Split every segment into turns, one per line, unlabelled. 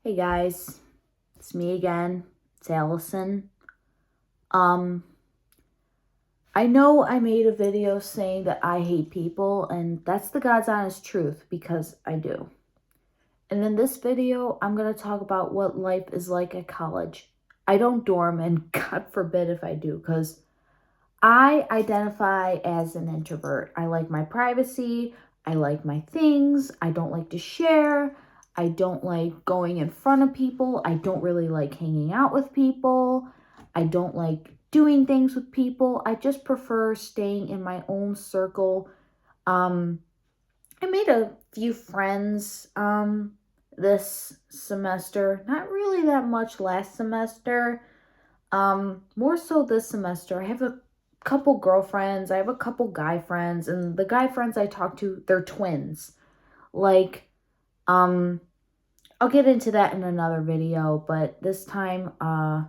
Hey guys, it's me again. It's Allison. Um, I know I made a video saying that I hate people, and that's the God's honest truth because I do. And in this video, I'm going to talk about what life is like at college. I don't dorm, and God forbid if I do, because I identify as an introvert. I like my privacy. I like my things. I don't like to share. I don't like going in front of people. I don't really like hanging out with people. I don't like doing things with people. I just prefer staying in my own circle. Um, I made a few friends this semester. Not really that much last semester. More so this semester. I have a couple girlfriends, I have a couple guy friends, and the guy friends I talk to, they're twins. Like, um, I'll get into that in another video, but this time, I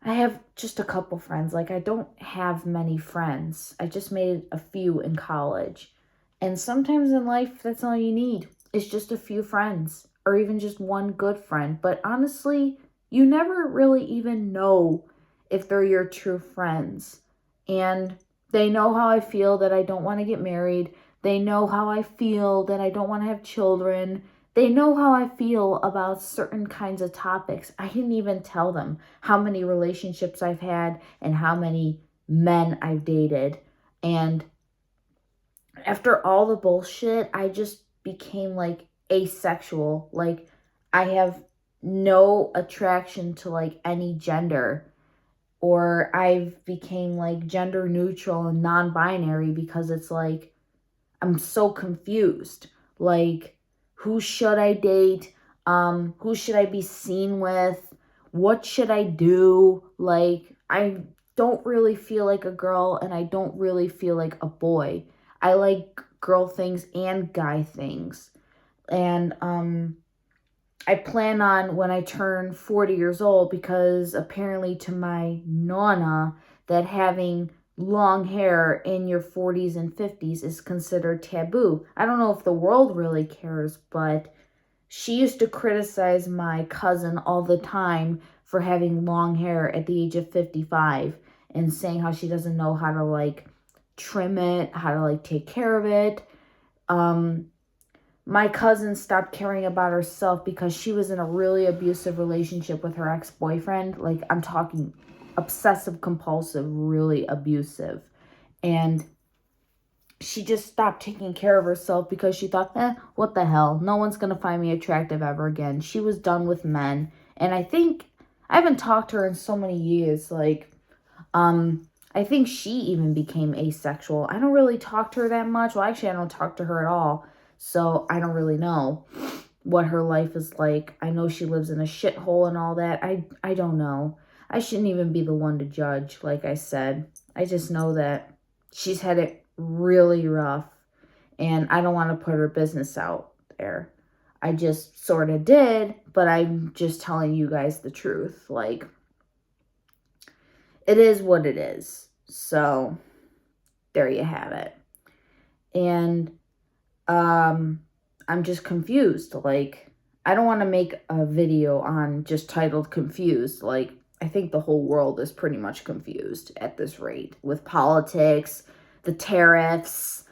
have just a couple friends. Like, I don't have many friends. I just made a few in college. And sometimes in life, that's all you need. It's just a few friends, or even just one good friend. But honestly, you never really even know if they're your true friends. And they know how I feel that I don't want to get married. They know how I feel that I don't want to have children. They know how I feel about certain kinds of topics. I didn't even tell them how many relationships I've had and how many men I've dated. And after all the bullshit, I just became like asexual. Like, I have no attraction to like any gender, or I've became like gender neutral and non-binary because it's like I'm so confused. Like, who should I date? Who should I be seen with? What should I do? Like, I don't really feel like a girl and I don't really feel like a boy. I like girl things and guy things. And I plan on when I turn 40 years old, because apparently to my nonna that having long hair in your 40s and 50s is considered taboo. I don't know if the world really cares, but she used to criticize my cousin all the time for having long hair at the age of 55 and saying how she doesn't know how to like trim it, how to like take care of it. Um my cousin stopped caring about herself because she was in a really abusive relationship with her ex-boyfriend. Like, I'm talking obsessive compulsive, really abusive. And she just stopped taking care of herself because she thought, what the hell? No one's going to find me attractive ever again. She was done with men. And I think I haven't talked to her in so many years. Like, I think she even became asexual. I don't really talk to her that much. Well, actually, I don't talk to her at all. So I don't really know what her life is like. I know she lives in a shithole and all that. I don't know. I shouldn't even be the one to judge, like I said. I just know that she's had it really rough, and I don't want to put her business out there. I just sort of did, but I'm just telling you guys the truth. Like, it is what it is. So there you have it. And I'm just confused. Like, I don't want to make a video on just titled confused. Like, I think the whole world is pretty much confused at this rate with politics, the tariffs,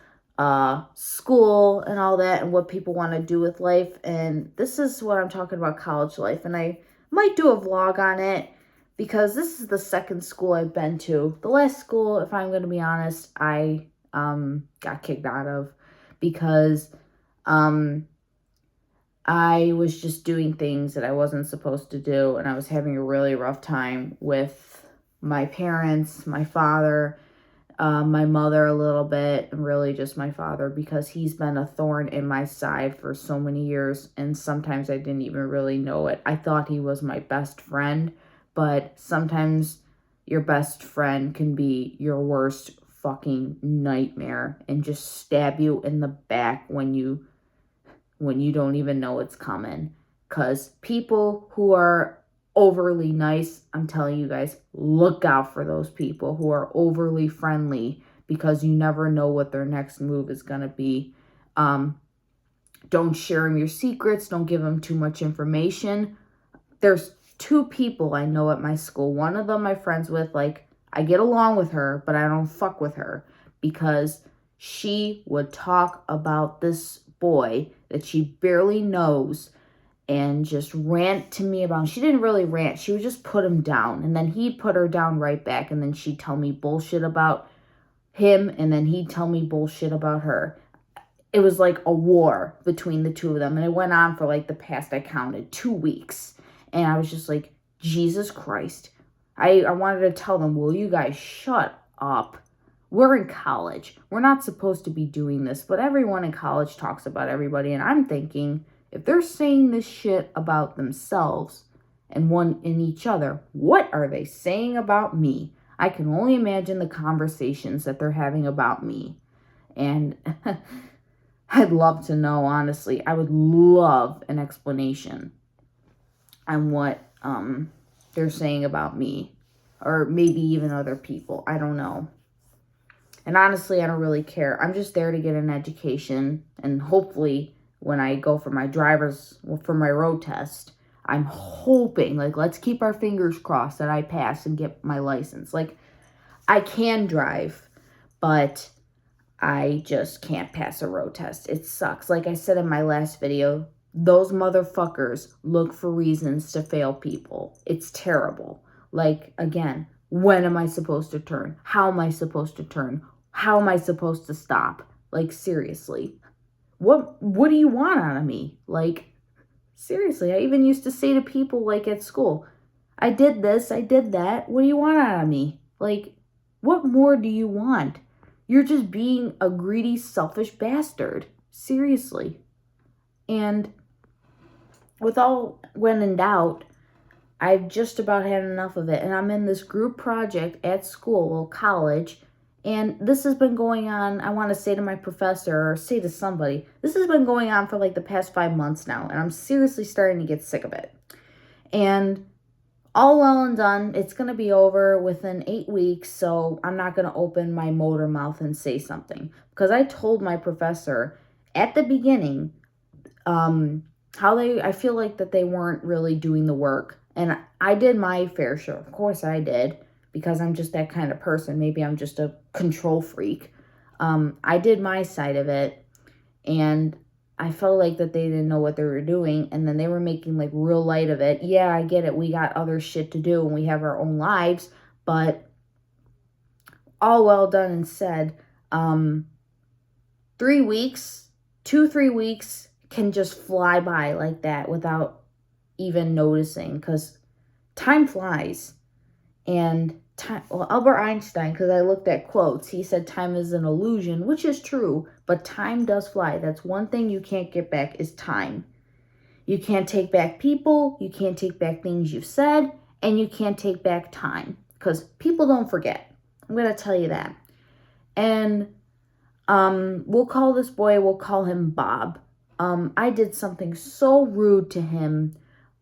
school and all that, and what people want to do with life. And this is what I'm talking about, college life. And I might do a vlog on it because this is the second school I've been to. The last school, if I'm going to be honest, I got kicked out of because I was just doing things that I wasn't supposed to do, and I was having a really rough time with my parents, my father, my mother a little bit, and really just my father, because he's been a thorn in my side for so many years, and sometimes I didn't even really know it. I thought he was my best friend, but sometimes your best friend can be your worst fucking nightmare and just stab you in the back when you don't even know it's coming. Because people who are overly nice, I'm telling you guys, look out for those people who are overly friendly, because you never know what their next move is going to be. Don't share him your secrets. Don't give him too much information. There's 2 people I know at my school. One of them I'm friends with. Like, I get along with her, but I don't fuck with her because she would talk about this boy that she barely knows and just rant to me about him. She didn't really rant. She would just put him down. And then he'd put her down right back. And then she'd tell me bullshit about him. And then he'd tell me bullshit about her. It was like a war between the 2 of them. And it went on for like the past, I counted, 2 weeks. And I was just like, Jesus Christ. I wanted to tell them, will you guys shut up? We're in college. We're not supposed to be doing this. But everyone in college talks about everybody. And I'm thinking, if they're saying this shit about themselves and one in each other, what are they saying about me? I can only imagine the conversations that they're having about me. And I'd love to know, honestly. I would love an explanation on what they're saying about me. Or maybe even other people. I don't know. And honestly, I don't really care. I'm just there to get an education. And hopefully, when I go for my for my road test, I'm hoping, like, let's keep our fingers crossed that I pass and get my license. Like, I can drive, but I just can't pass a road test. It sucks. Like I said in my last video, those motherfuckers look for reasons to fail people. It's terrible. Like, again, when am I supposed to turn? How am I supposed to turn? How am I supposed to stop? Like, seriously. What do you want out of me? Like, seriously, I even used to say to people, like, at school, I did this, I did that. What do you want out of me? Like, what more do you want? You're just being a greedy, selfish bastard. Seriously. And with all when in doubt, I've just about had enough of it. And I'm in this group project at school, college, and this has been going on, I want to say to my professor or say to somebody, this has been going on for like the past 5 months now, and I'm seriously starting to get sick of it. And all well and done, it's going to be over within 8 weeks, so I'm not going to open my motor mouth and say something. Because I told my professor at the beginning I feel like that they weren't really doing the work. And I did my fair share. Of course I did, because I'm just that kind of person. Maybe I'm just a control freak. I did my side of it, and I felt like that they didn't know what they were doing, and then they were making like real light of it. Yeah, I get it. We got other shit to do, and we have our own lives, but all well done and said. 3 weeks, 2-3 weeks can just fly by like that without even noticing, because time flies. And Albert Einstein, because I looked at quotes, he said time is an illusion, which is true, but time does fly. That's one thing you can't get back is time. You can't take back people, you can't take back things you've said, and you can't take back time, because people don't forget. I'm going to tell you that. And we'll call this boy, we'll call him Bob. I did something so rude to him.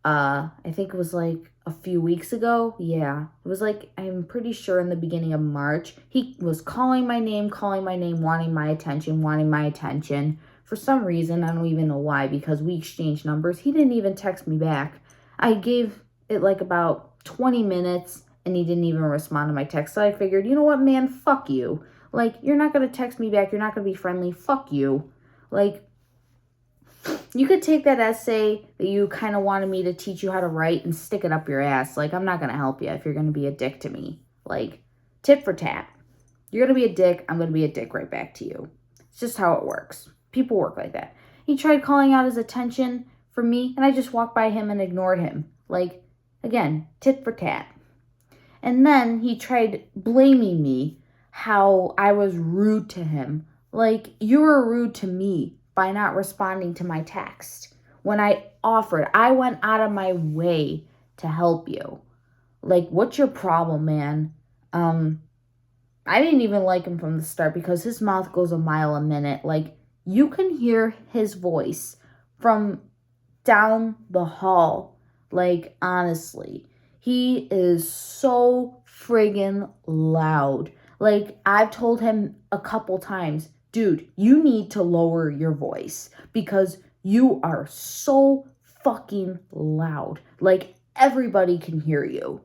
I think it was like a few weeks ago. Yeah, it was like, I'm pretty sure in the beginning of March. He was calling my name, wanting my attention. For some reason, I don't even know why, because we exchanged numbers. He didn't even text me back. I gave it like about 20 minutes, and he didn't even respond to my text. So I figured, you know what, man, fuck you. Like, you're not going to text me back. You're not going to be friendly. Fuck you. Like, you could take that essay that you kind of wanted me to teach you how to write and stick it up your ass. Like, I'm not going to help you if you're going to be a dick to me. Like, tit for tat. You're going to be a dick. I'm going to be a dick right back to you. It's just how it works. People work like that. He tried calling out his attention from me, and I just walked by him and ignored him. Like, again, tit for tat. And then he tried blaming me how I was rude to him. Like, you were rude to me by not responding to my text. When I went out of my way to help you. Like, what's your problem, man? I didn't even like him from the start because his mouth goes a mile a minute. Like, you can hear his voice from down the hall. Like, honestly, he is so friggin' loud. Like, I've told him a couple times, dude, you need to lower your voice because You are so fucking loud. Like, everybody can hear you.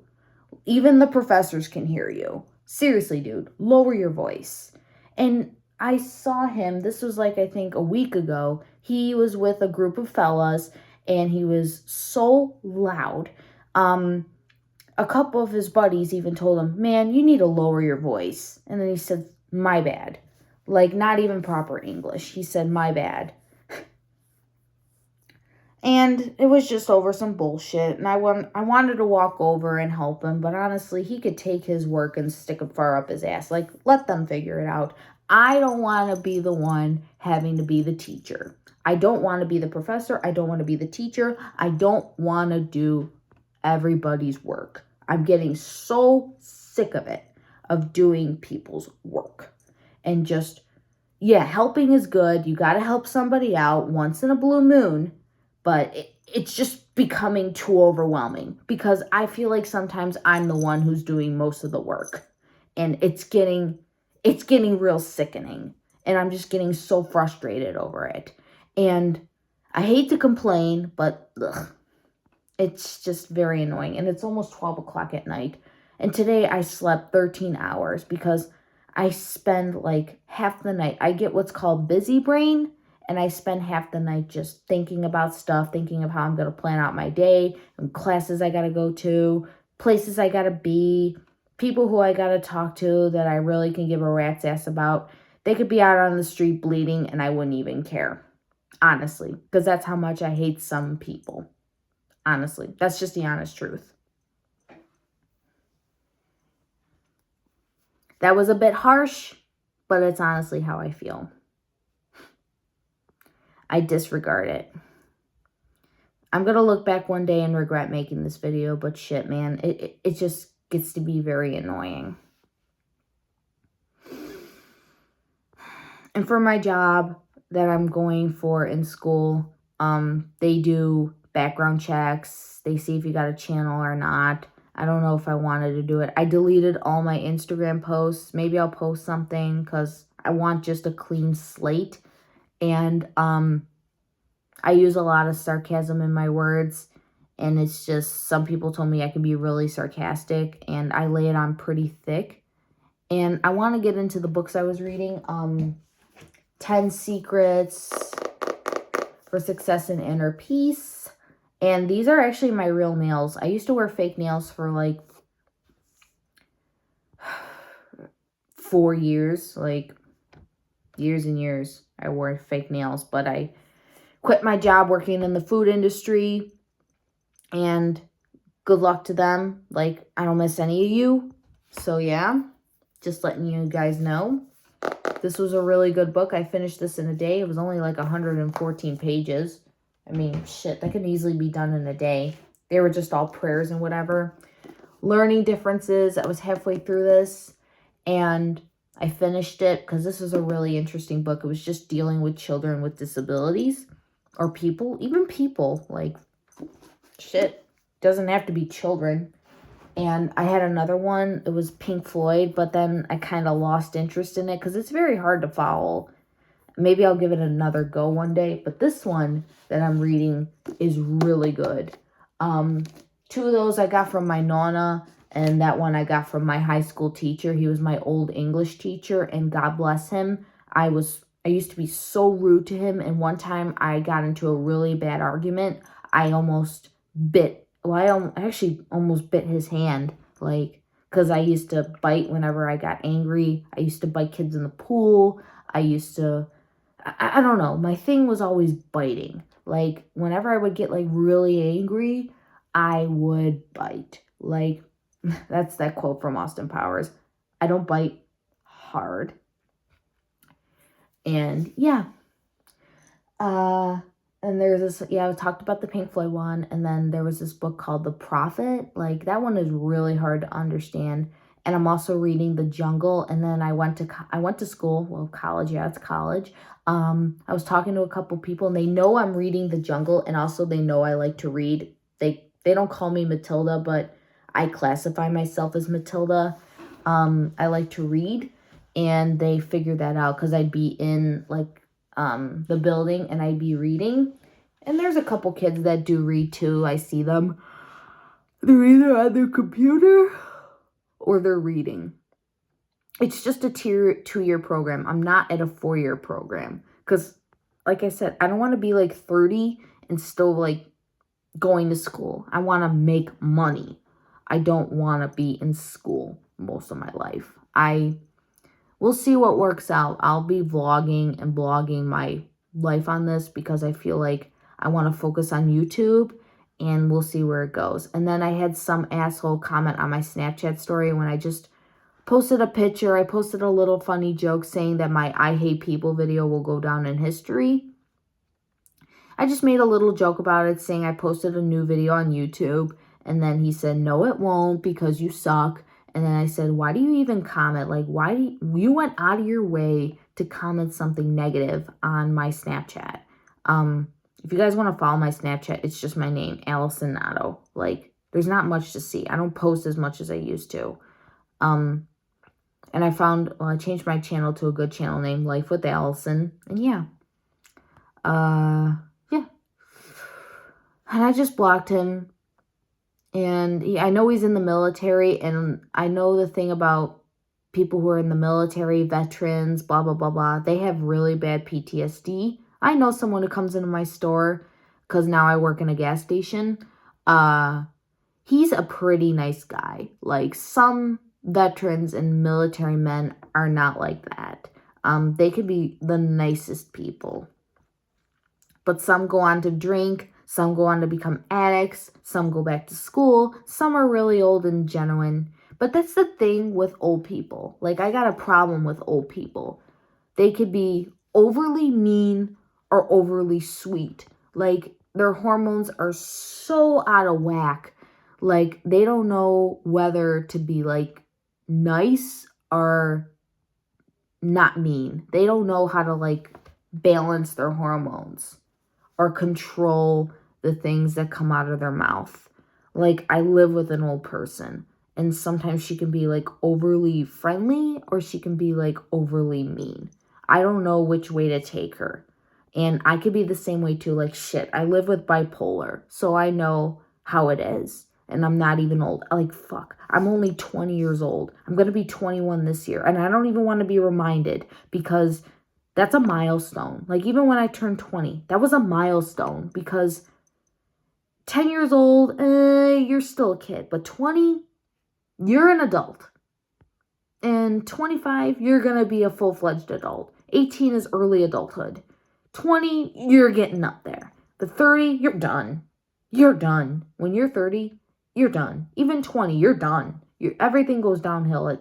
Even the professors can hear you. Seriously, dude, lower your voice. And I saw him, this was like, I think a week ago. He was with a group of fellas and he was so loud. A couple of his buddies even told him, man, you need to lower your voice. And then he said, my bad. Like, not even proper English. He said, my bad. And it was just over some bullshit. And I wanted to walk over and help him. But honestly, he could take his work and stick it far up his ass. Like, let them figure it out. I don't want to be the one having to be the teacher. I don't want to be the professor. I don't want to be the teacher. I don't want to do everybody's work. I'm getting so sick of it, of doing people's work. And just, yeah, helping is good. You got to help somebody out once in a blue moon. But it's just becoming too overwhelming because I feel like sometimes I'm the one who's doing most of the work. And it's getting real sickening. And I'm just getting so frustrated over it. And I hate to complain, but ugh, it's just very annoying. And it's almost 12 o'clock at night. And today I slept 13 hours because I spend like half the night. I get what's called busy brain. And I spend half the night just thinking about stuff, thinking of how I'm going to plan out my day, and classes I got to go to, places I got to be, people who I got to talk to that I really can give a rat's ass about. They could be out on the street bleeding and I wouldn't even care. Honestly, because that's how much I hate some people. Honestly, that's just the honest truth. That was a bit harsh, but it's honestly how I feel. I disregard it. I'm going to look back one day and regret making this video, but shit, man, it just gets to be very annoying. And for my job that I'm going for in school, they do background checks. They see if you got a channel or not. I don't know if I wanted to do it. I deleted all my Instagram posts. Maybe I'll post something because I want just a clean slate. And I use a lot of sarcasm in my words. And it's just, some people told me I could be really sarcastic. And I lay it on pretty thick. And I want to get into the books I was reading. 10 Secrets for Success and Inner Peace. And these are actually my real nails. I used to wear fake nails for like 4 years. Like years and years I wore fake nails. But I quit my job working in the food industry. And good luck to them. Like, I don't miss any of you. So yeah, just letting you guys know. This was a really good book. I finished this in a day. It was only like 114 pages. I mean, shit, that could easily be done in a day. They were just all prayers and whatever. Learning differences. I was halfway through this and I finished it because this is a really interesting book. It was just dealing with children with disabilities or people, even people. Like, shit, doesn't have to be children. And I had another one. It was Pink Floyd, but then I kind of lost interest in it because it's very hard to follow. Maybe I'll give it another go one day. But this one that I'm reading is really good. 2 of those I got from my Nonna, and that one I got from my high school teacher. He was my old English teacher, and God bless him. I used to be so rude to him, and one time I got into a really bad argument. I almost I actually almost bit his hand, like, because I used to bite whenever I got angry. I used to bite kids in the pool. I don't know. My thing was always biting. Like, whenever I would get, like, really angry, I would bite. Like, that's that quote from Austin Powers. I don't bite hard. And, yeah. And there's this, I talked about the Pink Floyd one, and then there was this book called The Prophet. Like, that one is really hard to understand. And I'm also reading The Jungle, and then I went to school, well, college, yeah, it's college. I was talking to a couple people, and they know I'm reading The Jungle, and also they know I like to read. They don't call me Matilda, but I classify myself as Matilda. I like to read, and they figured that out because I'd be in, like, the building and I'd be reading. And there's a couple kids that do read too. I see them. They're either on their computer or they're reading. It's just a 2-year program. I'm not at a 4-year program. Because, like I said, I don't want to be like 30 and still like going to school. I want to make money. I don't want to be in school most of my life. We'll see what works out. I'll be vlogging and blogging my life on this because I feel like I want to focus on YouTube, and we'll see where it goes. And then I had some asshole comment on my Snapchat story when I just posted a picture. I posted a little funny joke saying that my I Hate People video will go down in history. I just made a little joke about it saying I posted a new video on YouTube, and then he said, no, it won't because you suck. And then I said, why do you even comment? Like, why do you went out of your way to comment something negative on my Snapchat? If you guys want to follow my Snapchat, it's just my name, Allison Nato. Like, there's not much to see. I don't post as much as I used to. And I changed my channel to a good channel name, Life with Allison. And yeah. Yeah. And I just blocked him. And I know he's in the military, and I know the thing about people who are in the military, veterans, blah, blah, blah, blah. They have really bad PTSD. I know someone who comes into my store because now I work in a gas station. He's a pretty nice guy. Like, some veterans and military men are not like that. They could be the nicest people. But some go on to drink. Some go on to become addicts. Some go back to school. Some are really old and genuine. But that's the thing with old people. Like, I got a problem with old people. They could be overly mean or overly sweet. Like, their hormones are so out of whack. Like, they don't know whether to be, like, nice or not mean. They don't know how to, like, balance their hormones or control the things that come out of their mouth. Like, I live with an old person, and sometimes she can be, like, overly friendly or she can be, like, overly mean. I don't know which way to take her. And I could be the same way, too. Like, shit, I live with bipolar, so I know how it is. And I'm not even old. Like, fuck, I'm only 20 years old. I'm going to be 21 this year, and I don't even want to be reminded because that's a milestone. Like, even when I turned 20, that was a milestone because 10 years old, you're still a kid. But 20, you're an adult. And 25, you're going to be a full-fledged adult. 18 is early adulthood. 20, you're getting up there. But 30, you're done. You're done. When you're 30, you're done. Even 20, you're done. Everything goes downhill at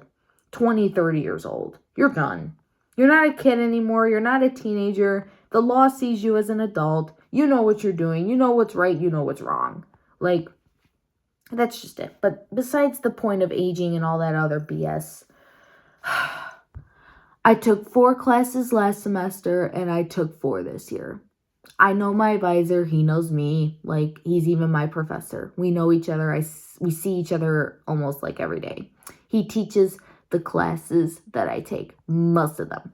20, 30 years old. You're done. You're not a kid anymore. You're not a teenager. The law sees you as an adult. You know what you're doing. You know what's right. You know what's wrong. Like, that's just it. But besides the point of aging and all that other BS, I took 4 classes last semester and I took 4 this year. I know my advisor. He knows me. Like, he's even my professor. We know each other. We see each other almost like every day. He teaches the classes that I take, most of them.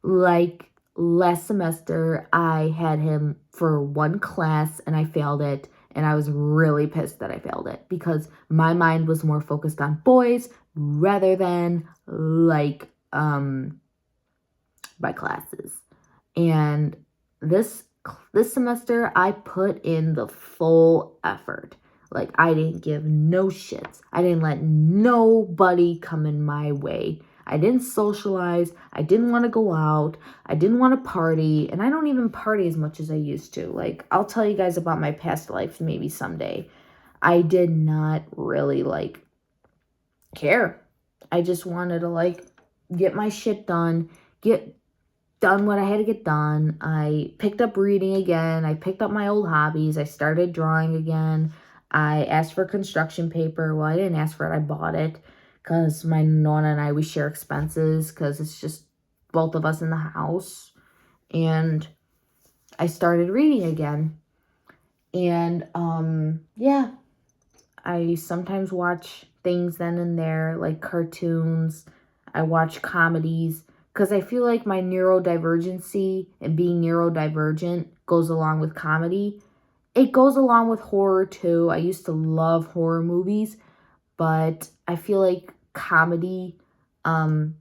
Like, last semester, I had him for 1 class and I failed it. And I was really pissed that I failed it because my mind was more focused on boys rather than, like, my classes. And this semester, I put in the full effort. Like, I didn't give no shits. I didn't let nobody come in my way. I didn't socialize. I didn't want to go out. I didn't want to party. And I don't even party as much as I used to. Like, I'll tell you guys about my past life maybe someday. I did not really, like, care. I just wanted to, like, get my shit done. Get done what I had to get done. I picked up reading again. I picked up my old hobbies. I started drawing again. I asked for construction paper. Well, I didn't ask for it. I bought it because my nonna and I, we share expenses because it's just both of us in the house. And I started reading again. And, yeah, I sometimes watch things then and there, like cartoons. I watch comedies because I feel like my neurodivergency and being neurodivergent goes along with comedy. It goes along with horror too. I used to love horror movies, but I feel like comedy, I'm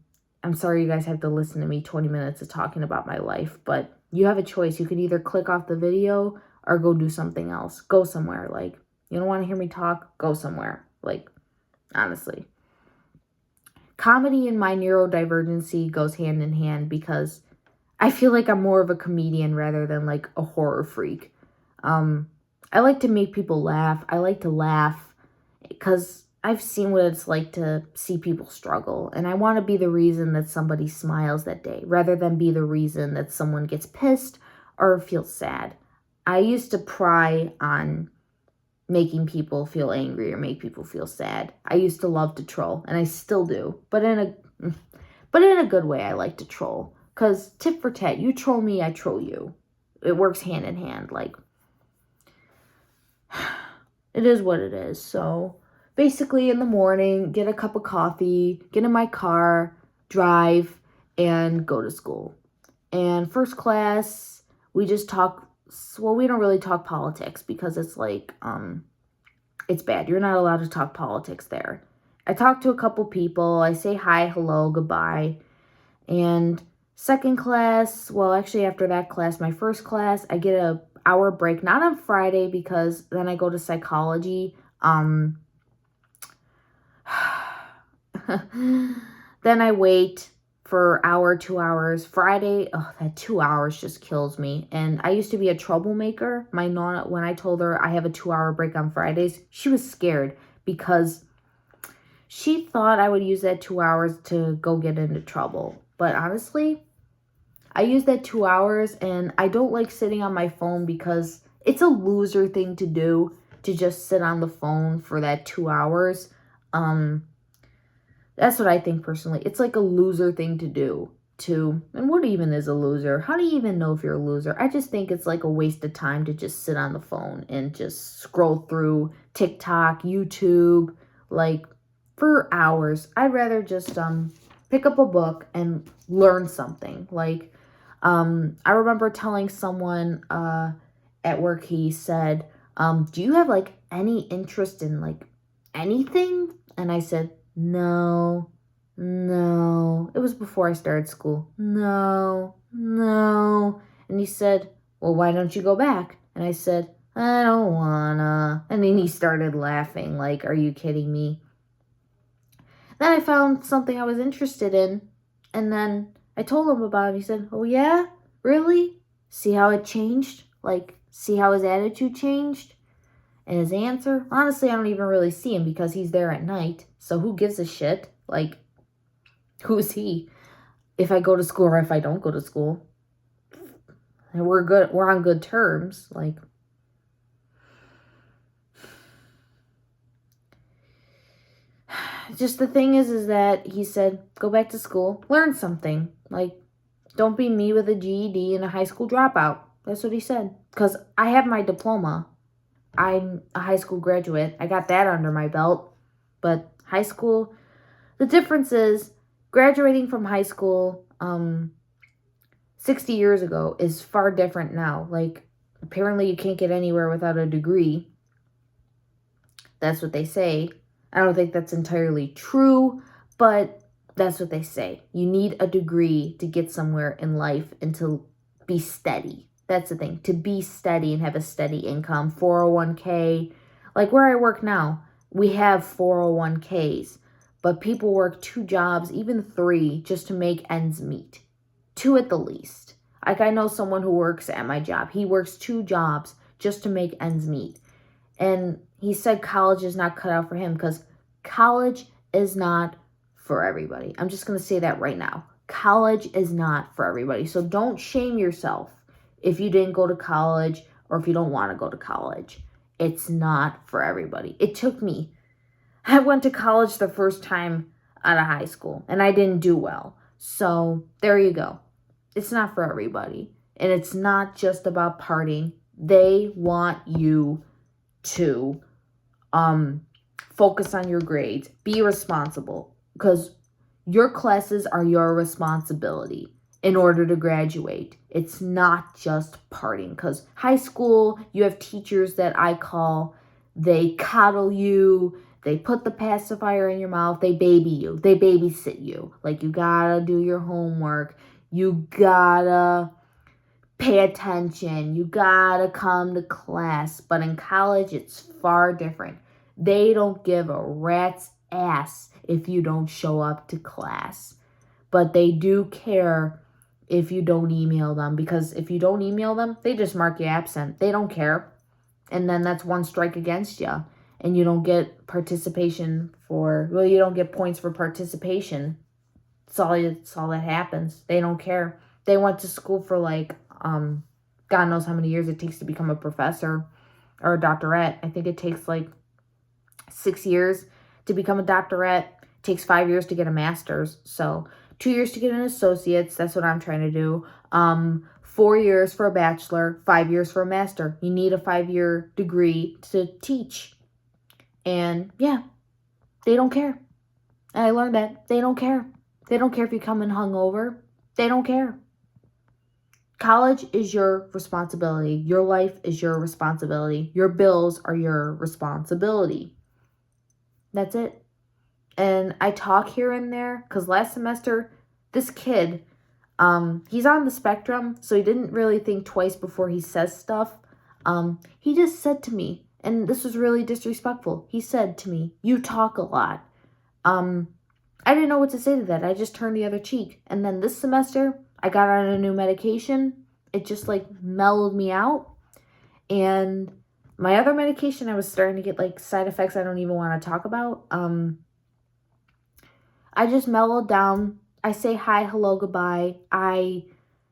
sorry you guys have to listen to me 20 minutes of talking about my life, but you have a choice. You can either click off the video or go do something else. Go somewhere. Like, you don't want to hear me talk? Go somewhere. Like, honestly. Comedy and my neurodivergency goes hand in hand because I feel like I'm more of a comedian rather than like a horror freak. I like to make people laugh. I like to laugh because I've seen what it's like to see people struggle. And I want to be the reason that somebody smiles that day rather than be the reason that someone gets pissed or feels sad. I used to pry on making people feel angry or make people feel sad. I used to love to troll, and I still do. But in a good way, I like to troll. Because tit for tat, you troll me, I troll you. It works hand in hand. Like, it is what it is. So basically in the morning, get a cup of coffee, get in my car, drive, and go to school. And first class, we just talk, well, we don't really talk politics because it's like, it's bad. You're not allowed to talk politics there. I talk to a couple people. I say hi, hello, goodbye. And second class, well, actually after that class, my first class, I get a hour break, not on Friday because then I go to psychology. Then I wait for hour, 2 hours. Friday, oh, that 2 hours just kills me. And I used to be a troublemaker. My nonna, when I told her I have a 2 hour break on Fridays, she was scared because she thought I would use that 2 hours to go get into trouble. But honestly, I use that 2 hours and I don't like sitting on my phone because it's a loser thing to do to just sit on the phone for that 2 hours. That's what I think personally. It's like a loser thing to do. And what even is a loser? How do you even know if you're a loser? I just think it's like a waste of time to just sit on the phone and just scroll through TikTok, YouTube, like for hours. I'd rather just pick up a book and learn something. Like I remember telling someone at work, he said, do you have like any interest in like anything? And I said, no. It was before I started school. No. And he said, well, why don't you go back? And I said, I don't wanna. And then he started laughing like, are you kidding me? Then I found something I was interested in. And then I told him about it. He said, oh yeah? Really? See how it changed? Like, see how his attitude changed? And his answer? Honestly, I don't even really see him because he's there at night. So who gives a shit? Like, who's he? If I go to school or if I don't go to school. And we're on good terms. Like, just the thing is that he said, go back to school, learn something. Like, don't be me with a GED and a high school dropout. That's what he said. Because I have my diploma. I'm a high school graduate. I got that under my belt. But high school, the difference is graduating from high school 60 years ago is far different now. Like, apparently you can't get anywhere without a degree. That's what they say. I don't think that's entirely true, but that's what they say. You need a degree to get somewhere in life and to be steady. That's the thing. To be steady and have a steady income. 401k. Like where I work now, we have 401ks. But people work 2 jobs, even 3, just to make ends meet. 2 at the least. Like I know someone who works at my job. He works 2 jobs just to make ends meet. And he said college is not cut out for him because college is not for everybody. I'm just going to say that right now. College is not for everybody. So don't shame yourself if you didn't go to college or if you don't want to go to college. It's not for everybody. It took me. I went to college the first time out of high school and I didn't do well. So there you go. It's not for everybody. And it's not just about partying. They want you to focus on your grades. Be responsible because your classes are your responsibility. in order to graduate. It's not just partying, because high school, you have teachers that I call, they coddle you, they put the pacifier in your mouth, they baby you, they babysit you. Like, you gotta do your homework, you gotta pay attention, you gotta come to class. But in college, it's far different. They don't give a rat's ass if you don't show up to class. But they do care if you don't email them, because if you don't email them, they just mark you absent. They don't care. And then that's one strike against you. And you don't get participation you don't get points for participation. It's all that happens. They don't care. They went to school for God knows how many years it takes to become a professor or a doctorate. I think it takes 6 years to become a doctorate. It takes 5 years to get a master's. So 2 years to get an associate's. That's what I'm trying to do. 4 years for a bachelor, 5 years for a master. You need a 5-year degree to teach. And yeah, they don't care. And I learned that they don't care. They don't care if you come in hungover. They don't care. College is your responsibility. Your life is your responsibility. Your bills are your responsibility. That's it. And I talk here and there because last semester, this kid, he's on the spectrum, so he didn't really think twice before he says stuff. He just said to me, and this was really disrespectful. He said to me, "You talk a lot." I didn't know what to say to that. I just turned the other cheek. And then this semester, I got on a new medication. It just mellowed me out. And my other medication, I was starting to get side effects I don't even want to talk about. I just mellowed down. I say hi, hello, goodbye. I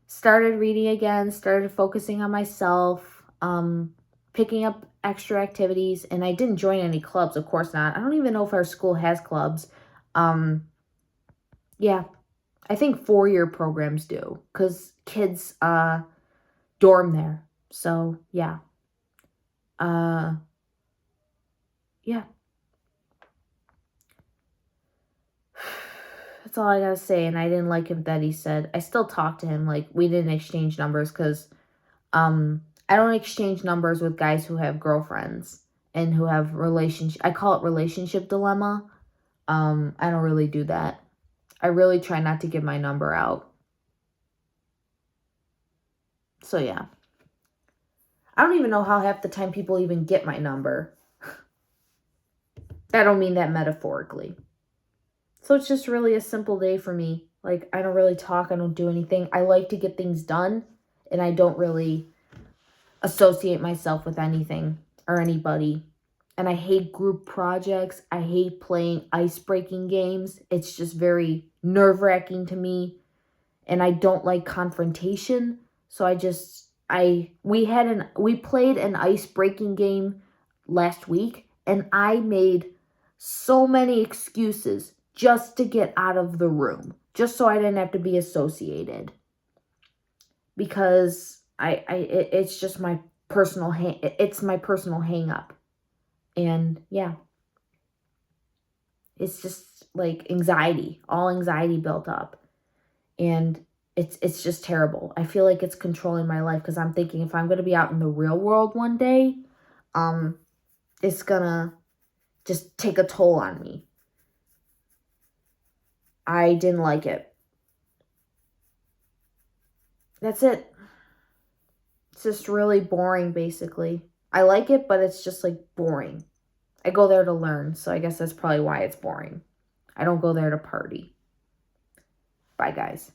started reading again, started focusing on myself, picking up extra activities, and I didn't join any clubs, of course not. I don't even know if our school has clubs. Yeah, I think 4-year programs do, because kids dorm there. So yeah. Yeah. That's all I gotta say. And I didn't like him that he said. I still talk to him. We didn't exchange numbers because I don't exchange numbers with guys who have girlfriends and who have I call it relationship dilemma. I don't really do that. I really try not to give my number out. So yeah. I don't even know how half the time people even get my number. I don't mean that metaphorically. So it's just really a simple day for me. I don't really talk. I don't do anything. I like to get things done, and I don't really associate myself with anything or anybody. And I hate group projects. I hate playing ice-breaking games. It's just very nerve-wracking to me. And I don't like confrontation. So we played an ice-breaking game last week, and I made so many excuses just to get out of the room, just so I didn't have to be associated. Because it's just my personal it's my personal hang up. And yeah, it's just anxiety, all anxiety built up. And it's just terrible. I feel like it's controlling my life because I'm thinking if I'm going to be out in the real world one day, it's going to just take a toll on me. I didn't like it. That's it. It's just really boring, basically. I like it, but it's just boring. I go there to learn, so I guess that's probably why it's boring. I don't go there to party. Bye, guys.